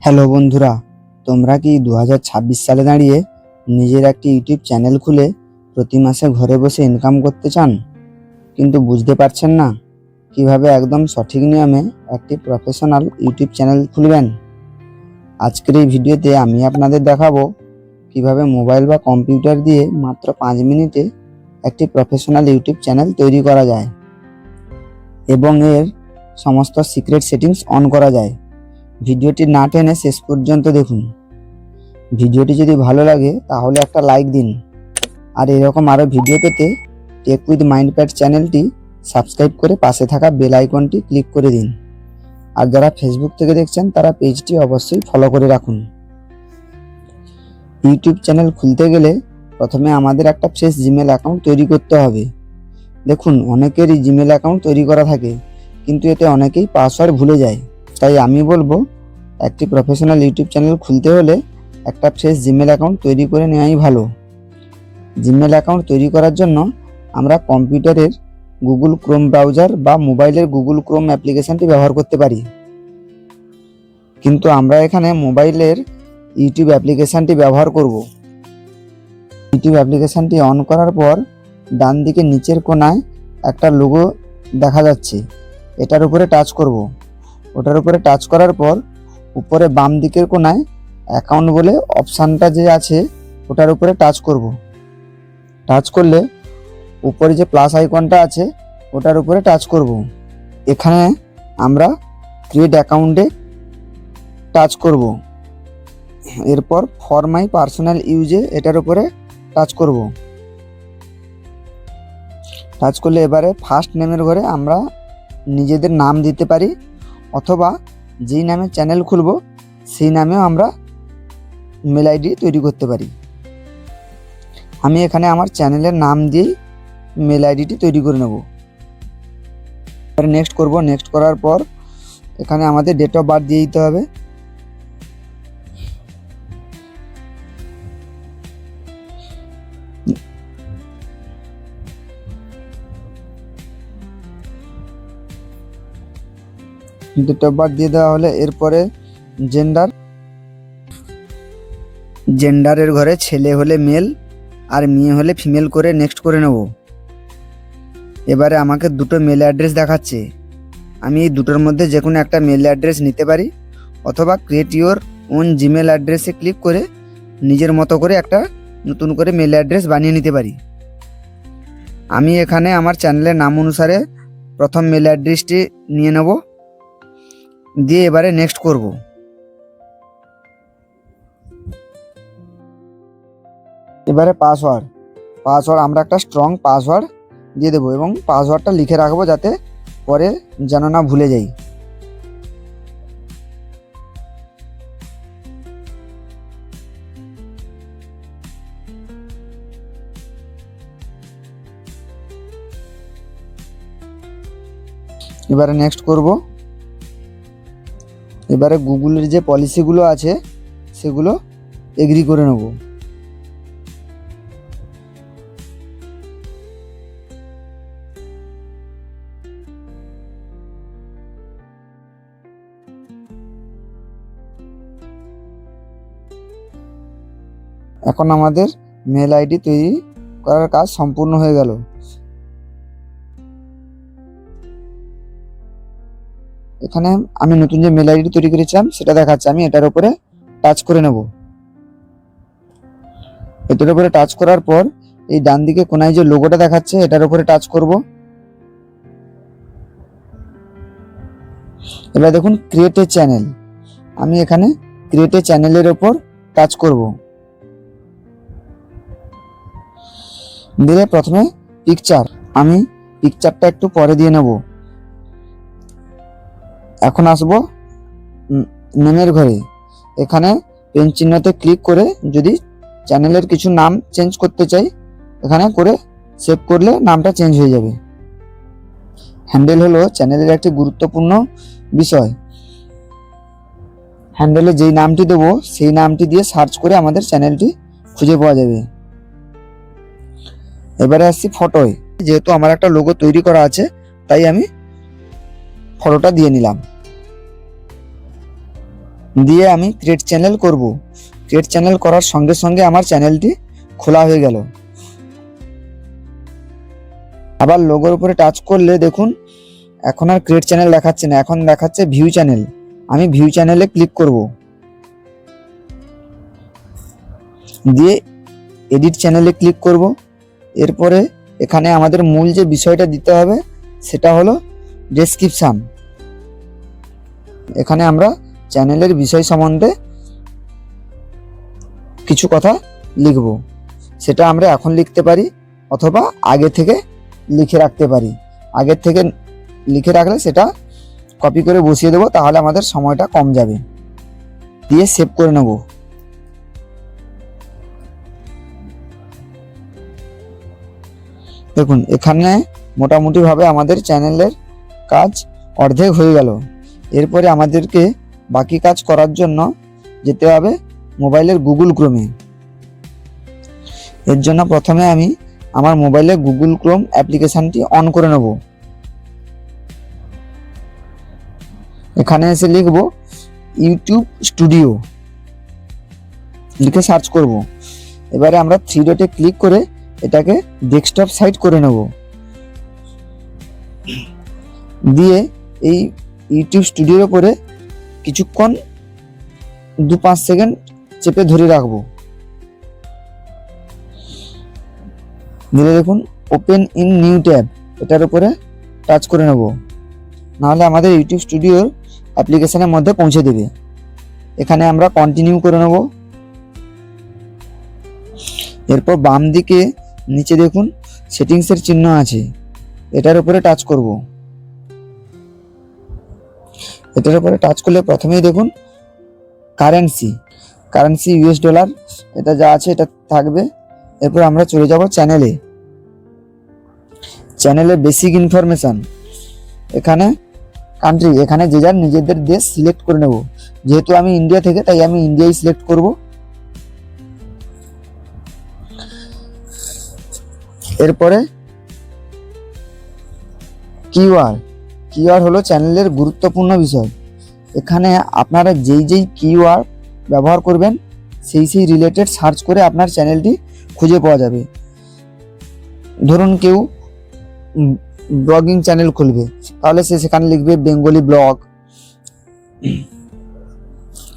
Hello বন্ধুরা, তোমরা কি 2026 সালে দাঁড়িয়ে নিজের একটি ইউটিউব চ্যানেল খুলে প্রতি মাসে ঘরে বসে ইনকাম করতে চান, কিন্তু বুঝতে পারছেন না কিভাবে একদম সঠিক নিয়মে একটি প্রফেশনাল ইউটিউব চ্যানেল খুলবেন? আজকের এই ভিডিওতে আমি আপনাদের দেখাবো কিভাবে মোবাইল বা কম্পিউটার দিয়ে মাত্র 5 মিনিটে একটি প্রফেশনাল ইউটিউব চ্যানেল তৈরি করা যায় এবং এর সমস্ত সিক্রেট সেটিংস অন করা যায়। ভিডিওটি না টেনে শেষ পর্যন্ত দেখুন। ভিডিওটি যদি ভালো লাগে তাহলে একটা লাইক দিন, আর এরকম আরও ভিডিও পেতে টেক উইথ মাইন্ডপ্যাড চ্যানেলটি সাবস্ক্রাইব করে পাশে থাকা বেল আইকনটি ক্লিক করে দিন। আর যারা ফেসবুক থেকে দেখছেন তারা পেজটি অবশ্যই ফলো করে রাখুন। ইউটিউব চ্যানেল খুলতে গেলে প্রথমে আমাদের একটা ফ্রেশ জিমেল অ্যাকাউন্ট তৈরি করতে হবে। দেখুন, অনেকেরই জিমেল অ্যাকাউন্ট তৈরি করা থাকে, কিন্তু এতে অনেকেই পাসওয়ার্ড ভুলে যায়। তাই আমি বলবো, একটি প্রফেশনাল ইউটিউব চ্যানেল খুলতে হলে একটা ফ্রেশ জিমেল অ্যাকাউন্ট তৈরি করে নেওয়াই ভালো। জিমেল অ্যাকাউন্ট তৈরি করার জন্য আমরা কম্পিউটারের গুগল ক্রোম ব্রাউজার বা মোবাইলের গুগল ক্রোম অ্যাপ্লিকেশনটি ব্যবহার করতে পারি, কিন্তু আমরা এখানে মোবাইলের ইউটিউব অ্যাপ্লিকেশনটি ব্যবহার করব। ইউটিউব অ্যাপ্লিকেশনটি অন করার পর ডান দিকে নিচের কোণায় একটা লোগো দেখা যাচ্ছে, এটার উপরে টাচ করব। ওটার উপরে টাচ করার পর উপরে বাম দিকের কোণায় অ্যাকাউন্ট বলে অপশানটা যে আছে ওটার উপরে টাচ করব। টাচ করলে উপরে যে প্লাস আইকনটা আছে ওটার উপরে টাচ করব। এখানে আমরা ক্রিয়েট অ্যাকাউন্টে টাচ করব। এরপর ফর মাই পার্সোনাল ইউজে এটার উপরে টাচ করব। টাচ করলে এবারে ফার্স্ট নেমের ঘরে আমরা নিজেদের নাম দিতে পারি, অথবা যেই নামে চ্যানেল খুলব সেই নামেও আমরা মেল আইডি তৈরি করতে পারি। আমি এখানে আমার চ্যানেলের নাম দিয়েই মেল আইডিটি তৈরি করে নেব। এবারে নেক্সট করব। নেক্সট করার পর এখানে আমাদের ডেট অফ বার্থ দিয়ে দিতে হবে। ডেট অফ বার্থ দিয়ে দেওয়া হলে এরপরে জেন্ডারের ঘরে ছেলে হলে মেল আর মেয়ে হলে ফিমেল করে নেক্সট করে নেব। এবারে আমাকে দুটো মেল অ্যাড্রেস দেখাচ্ছে, আমি এই দুটোর মধ্যে যে কোনো একটা মেল অ্যাড্রেস নিতে পারি, অথবা ক্রিয়েট ইওর ওন জিমেল অ্যাড্রেসে ক্লিক করে নিজের মতো করে একটা নতুন করে মেল অ্যাড্রেস বানিয়ে নিতে পারি। আমি এখানে আমার চ্যানেলের নাম অনুসারে প্রথম মেল অ্যাড্রেসটি নিয়ে নেব, দিয়ে এবারে নেক্সট করব। এবারে পাসওয়ার্ড আমরা একটা স্ট্রং পাসওয়ার্ড দিয়ে দেবো এবং পাসওয়ার্ডটা লিখে রাখবো যাতে পরে যেন না ভুলে যাই। এবারে নেক্সট করব। এবারে গুগলের যে পলিসিগুলো আছে সেগুলো এগ্রি করে নেব। এখন আমাদের মেল আইডি তৈরি করার কাজ সম্পূর্ণ হয়ে গেল। এখানে আমি নতুন যে মেল আইডি তৈরি করেছিলাম সেটা দেখাচ্ছে, আমি এটার উপরে টাচ করে নেব। এটার উপরে টাচ করার পর এই ডান দিকে কোনায় যে লোগোটা দেখাচ্ছে এটার উপরে টাচ করব। এবার দেখুন ক্রিয়েট এ চ্যানেল, আমি এখানে ক্রিয়েট এ চ্যানেলের উপর টাচ করব। দিয়ে প্রথমে পিকচার, আমি পিকচারটা একটু পরে দিয়ে নেব। এখন আসবো নেমের ঘরে, এখানে পেন চিহ্নতে ক্লিক করে যদি চ্যানেলের কিছু নাম চেঞ্জ করতে চাই এখানে করে সেভ করলে নামটা চেঞ্জ হয়ে যাবে। হ্যান্ডেল হলো চ্যানেলের একটি গুরুত্বপূর্ণ বিষয়। হ্যান্ডেলে যেই নামটি দেবো সেই নামটি দিয়ে সার্চ করে আমাদের চ্যানেলটি খুঁজে পাওয়া যাবে। এবারে আসছি ফটোয়, যেহেতু আমার একটা লোগো তৈরি করা আছে তাই আমি ফটোটা দিয়ে নিলাম। দিয়ে আমি ক্রিয়েট চ্যানেল করব। ক্রিয়েট চ্যানেল করার সঙ্গে সঙ্গে আমার চ্যানেলটি খোলা হয়ে গেল। আবার লোগোর উপরে টাচ করলে দেখুন এখন আর ক্রিয়েট চ্যানেল দেখাচ্ছে না, এখন দেখাচ্ছে ভিউ চ্যানেল। আমি ভিউ চ্যানেলে ক্লিক করব, দিয়ে এডিট চ্যানেলে ক্লিক করব। এরপরে এখানে আমাদের মূল যে বিষয়টা দিতে হবে সেটা হলো ডেসক্রিপশান। এখানে আমরা চ্যানেলের বিষয় সম্বন্ধে কিছু কথা লিখব। সেটা আমরা এখন লিখতে পারি অথবা আগে থেকে লিখে রাখতে পারি। আগের থেকে লিখে রাখলে সেটা কপি করে বসিয়ে দেবো, তাহলে আমাদের সময়টা কম যাবে। দিয়ে সেভ করে নেব। দেখুন এখানে মোটামুটিভাবে আমাদের চ্যানেলের কাজ অর্ধেক হয়ে গেল। এরপরে আমাদেরকে বাকি কাজ করার জন্য যেতে হবে মোবাইলের গুগল ক্রোমে। এর জন্য প্রথমে আমি আমার মোবাইলে গুগল ক্রোম অ্যাপ্লিকেশনটি অন করে নেব। এখানে এসে লিখব ইউটিউব স্টুডিও, লিখে সার্চ করব। এবারে আমরা 3 ডটে ক্লিক করে এটাকে ডেস্কটপ সাইট করে নেব। দিয়ে এই ইউটিউব স্টুডিওর উপরে কিছুক্ষণ 2-5 সেকেন্ড চেপে ধরে রাখবো। দিলে দেখুন ওপেন ইন নিউ ট্যাব, এটার উপরে টাচ করে নেব, নাহলে আমাদের ইউটিউব স্টুডিওর অ্যাপ্লিকেশনের মধ্যে পৌঁছে দেবে। এখানে আমরা কন্টিনিউ করে নেব। এরপর বাম দিকে নিচে দেখুন সেটিংসের চিহ্ন আছে, এটার উপরে টাচ করব। এটার উপরে টাচ করলে প্রথমেই দেখুন কারেন্সি ইউএস ডলার, এটা যা আছে এটা থাকবে। এরপর আমরা চলে যাব চ্যানেলে বেসিক ইনফরমেশন। এখানে কান্ট্রি, এখানে যে যার নিজেদের দেশ সিলেক্ট করে নেব। যেহেতু আমি ইন্ডিয়া থেকে, তাই আমি ইন্ডিয়াই সিলেক্ট করব। এরপরে কিওয়ার্ড হলো চ্যানেলের গুরুত্বপূর্ণ বিষয়। এখানে আপনারা যেই কিওয়ার্ড ব্যবহার করবেন সেই রিলেটেড সার্চ করে আপনার চ্যানেলটি খুঁজে পাওয়া যাবে। ধরুন কেউ ব্লগিং চ্যানেল খুলবে, তাহলে সে সেখানে লিখবে বেঙ্গলি ব্লগ।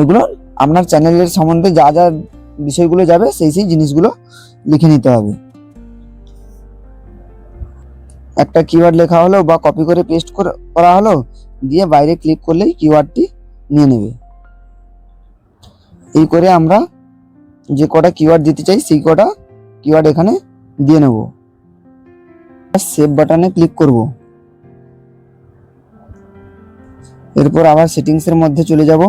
এগুলো আপনার চ্যানেলের সম্বন্ধে যা যা বিষয়গুলো যাবে সেই জিনিসগুলো লিখে নিতে হবে। একটা কিওয়ার্ড লেখা হলো বা কপি করে পেস্ট করা হলো, দিয়ে বাইরে ক্লিক করলেই কিওয়ার্ডটি নিয়ে নেবে। এই করে আমরা যে কটা কিওয়ার্ড দিতে চাই সেই কটা কিওয়ার্ড এখানে দিয়ে নেব। সেভ বাটনে ক্লিক করব। এরপর আবার সেটিংসের মধ্যে চলে যাব,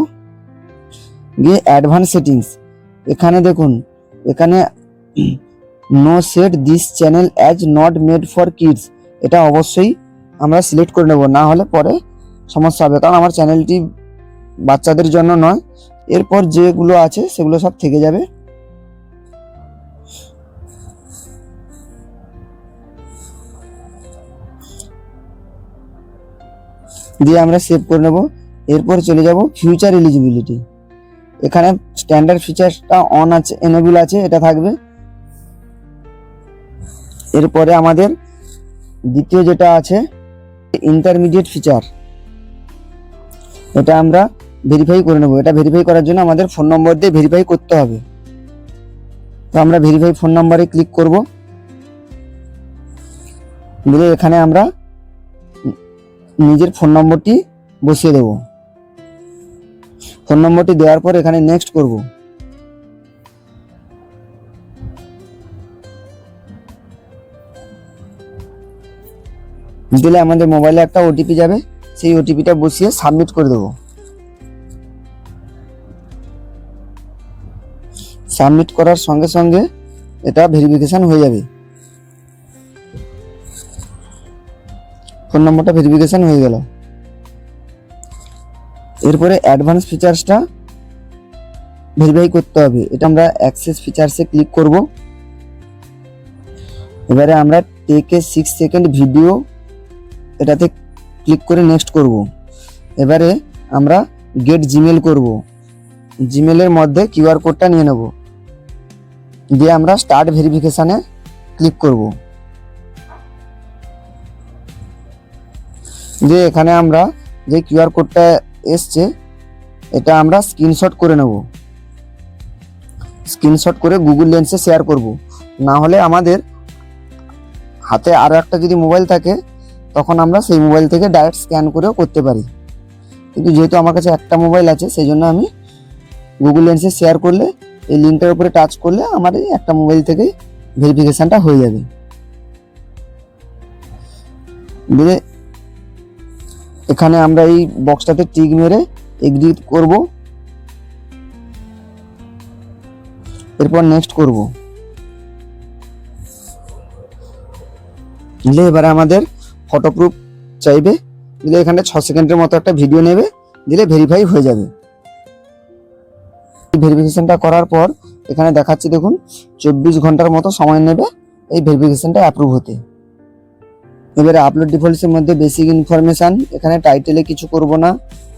গিয়ে অ্যাডভান্স সেটিংস। এখানে দেখুন এখানে no set this channel as not made for kids, এটা অবশ্যই আমরা সিলেক্ট করে নেব, না হলে পরে সমস্যা হবে, কারণ আমার চ্যানেলটি বাচ্চাদের জন্য নয়। এরপর যেগুলো আছে সেগুলো সব থেকে যাবে। দিয়ে আমরা সেভ করে নেব। এরপর চলে যাব ফিউচার এলিজিবিলিটি। এখানে স্ট্যান্ডার্ড ফিচারটা অন আছে, এনেবল আছে, এটা থাকবে। এরপরে আমাদের দ্বিতীয় যেটা আছে ইন্টারমিডিয়েট ফিচার, এটা আমরা ভেরিফাই করে নেব। এটা ভেরিফাই করার জন্য আমাদের ফোন নম্বর দিয়ে ভেরিফাই করতে হবে। তো আমরা ভেরিফাই ফোন নম্বরে ক্লিক করব। দিলে এখানে আমরা নিজের ফোন নম্বরটি বসিয়ে দেব। ফোন নম্বরটি দেওয়ার পর এখানে নেক্সট করব। দিলে আমাদের মোবাইলে একটা ওটিপি যাবে, সেই ওটিপিটা বসিয়ে সাবমিট করে দেব। সাবমিট করার সঙ্গে সঙ্গে এটা ভেরিফিকেশন হয়ে যাবে। ফোন নম্বরটা ভেরিফিকেশন হয়ে গেল। এরপরে অ্যাডভান্স ফিচার্সটা ভেরিফাই করতে হবে। এটা আমরা অ্যাক্সেস ফিচার্সে ক্লিক করব। এবারে আমরা টেক এ 6 সেকেন্ড ভিডিও, এটাতে ক্লিক করে নেক্সট করব। এবারে আমরা গেট জিমেল করব। জিমেলের মধ্যে কিউআর কোডটা নিয়ে নেব, দিয়ে আমরা স্টার্ট ভেরিফিকেশানে ক্লিক করব। দিয়ে এখানে আমরা যে কিউআর কোডটা এসছে এটা আমরা স্ক্রিনশট করে নেব, স্ক্রিনশট করে গুগল লেন্সে শেয়ার করব। না হলে আমাদের হাতে আরও একটা যদি মোবাইল থাকে তখন আমরা সেই মোবাইল থেকে ডাইরেক্ট স্ক্যান করেও করতে পারি, কিন্তু যেহেতু আমার কাছে একটা মোবাইল আছে সেই জন্য আমি গুগল লেন্সে শেয়ার করলে এই লিঙ্কটার উপরে টাচ করলে আমার এই একটা মোবাইল থেকেই ভেরিফিকেশানটা হয়ে যাবে। দিয়ে এখানে আমরা এই বক্সটাতে টিক মেরে এগ্রি করব, এরপর নেক্সট করব। দিলে এবারে আমাদের ফটো প্রুফ চাইবে, দিলে এখানে 6 সেকেন্ডের মতো একটা ভিডিও নেবে, দিলে ভেরিফাই হয়ে যাবে। ভেরিফিকেশনটা করার পর এখানে দেখাচ্ছে দেখুন 24 ঘন্টার মতো সময় নেবে এই ভেরিফিকেশনটা অ্যাপ্রুভ হতে। এবারে আপলোড ডিটেইলসের মধ্যে বেসিক ইনফরমেশান, এখানে টাইটেলে কিছু করব না,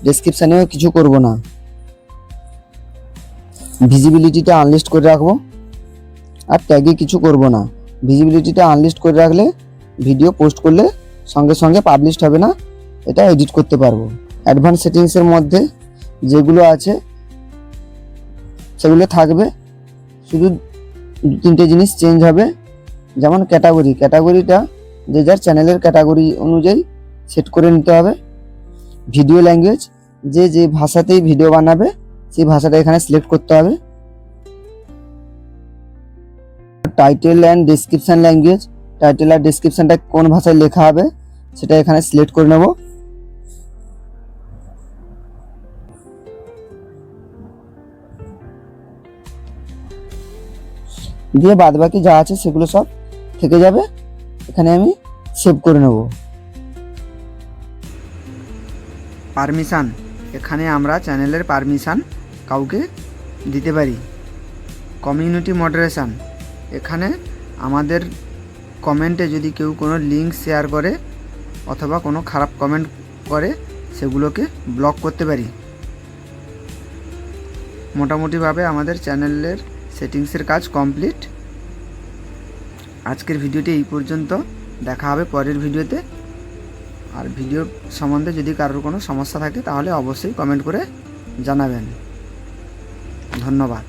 ডেসক্রিপশানেও কিছু করব না, ভিজিবিলিটিটা আনলিস্ট করে রাখবো, আর ট্যাগে কিছু করব না। ভিজিবিলিটিটা আনলিস্ট করে রাখলে ভিডিও পোস্ট করলে সঙ্গে সঙ্গে পাবলিশড হবে না, এটা এডিট করতে পারবো। অ্যাডভান্স সেটিংসের মধ্যে যেগুলো আছে সেগুলো থাকবে, শুধু 2-3টে জিনিস চেঞ্জ হবে, যেমন ক্যাটাগরিটা যে যার চ্যানেলের ক্যাটাগরি অনুযায়ী সেট করে নিতে হবে। ভিডিও ল্যাঙ্গুয়েজ যে ভাষাতেই ভিডিও বানাবে সেই ভাষাটা এখানে সিলেক্ট করতে হবে। Title and description language, title আর ডেসক্রিপশনটা কোন ভাষায় লেখা হবে সেটা এখানে সিলেক্ট করে নেব। দিয়ে বাদবাকি যা আছে সেগুলো সব থেকে যাবে, এখানে আমি সেভ করে নেব। পারমিশন, এখানে আমরা চ্যানেলের পারমিশন কাউকে দিতে পারি। কমিউনিটি মডারেশন, এখানে আমাদের কমেন্টে যদি কেউ কোনো লিঙ্ক শেয়ার করে অথবা কোনো খারাপ কমেন্ট করে সেগুলোকে ব্লক করতে পারি। মোটামুটিভাবে আমাদের চ্যানেলের সেটিংসের কাজ কমপ্লিট। আজকের ভিডিওটি এই পর্যন্ত, দেখা হবে পরের ভিডিওতে। আর ভিডিও সম্বন্ধে যদি কারোর কোনো সমস্যা থাকে তাহলে অবশ্যই কমেন্ট করে জানাবেন। ধন্যবাদ।